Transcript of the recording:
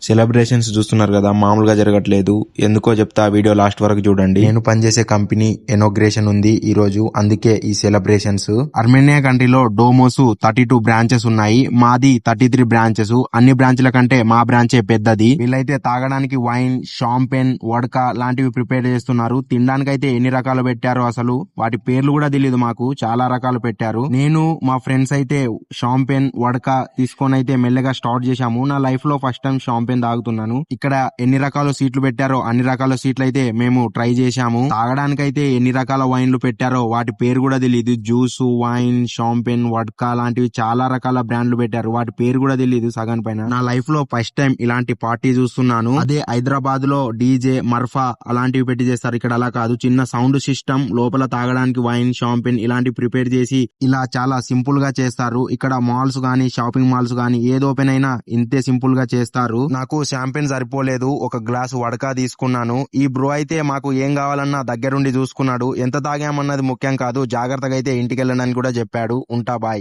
Celebrations చూస్తున్నారు కదా, మామూలుగా జరగట్లేదు. ఎందుకో చెప్తా, వీడియో లాస్ట్ వరకు చూడండి. నేను పనిచేసే కంపెనీ ఇనాగ్రేషన్ ఉంది ఈ రోజు, అందుకే ఈ సెలబ్రేషన్స్. అర్మేనియా కంట్రీలో డోమోస్ 32 బ్రాంచెస్ ఉన్నాయి, మాది 33 బ్రాంచెస్. అన్ని బ్రాంచ్ల కంటే మా బ్రాంచే పెద్దది. వీళ్ళైతే తాగడానికి వైన్, షాంపెన్, వడ్కా లాంటివి ప్రిపేర్ చేస్తున్నారు. తినడానికి అయితే ఎన్ని రకాలు పెట్టారో అసలు వాటి పేర్లు కూడా తెలియదు మాకు, చాలా రకాలు పెట్టారు. నేను మా ఫ్రెండ్స్ అయితే షాంపెన్, వడ్కా తీసుకొని అయితే మెల్లగా స్టార్ట్ చేశాము. నా లైఫ్ లో ఫస్ట్ టైం షాంపెన్ తాగుతున్నాను. ఇక్కడ ఎన్ని రకాల సీట్లు పెట్టారో అన్ని రకాల సీట్లు అయితే మేము ట్రై చేశాము. తాగడానికి అయితే ఎన్ని రకాల వైన్లు పెట్టారో వాటి పేరు కూడా తెలియదు. జ్యూస్, వైన్, షాంపెన్, వడ్కా లాంటివి చాలా రకాల బ్రాండ్లు పెట్టారు, వాటి పేరు కూడా తెలియదు సగం పైన. నా లైఫ్ లో ఫస్ట్ టైం ఇలాంటి పార్టీ చూస్తున్నాను. అదే హైదరాబాద్ లో డీజే, మర్ఫా అలాంటివి పెట్టి చేస్తారు, ఇక్కడ అలా కాదు. చిన్న సౌండ్ సిస్టమ్, లోపల తాగడానికి వైన్, షాంపెన్ ఇలాంటివి ప్రిపేర్ చేసి ఇలా చాలా సింపుల్ గా చేస్తారు. ఇక్కడ మాల్స్ గానీ, షాపింగ్ మాల్స్ గానీ ఏది ఓపెన్ అయినా ఇంతే సింపుల్ గా చేస్తారు. నాకు షాంపెన్ సరిపోలేదు, ఒక గ్లాసు వడకా తీసుకున్నాను. ఈ బ్రో అయితే మాకు ఏం కావాలన్నా దగ్గరుండి చూసుకున్నాడు. ఎంత తాగామన్నది ముఖ్యం కాదు, జాగ్రత్తగా అయితే ఇంటికి వెళ్ళడానికి కూడా చెప్పాడు. ఉంటా, బాయ్.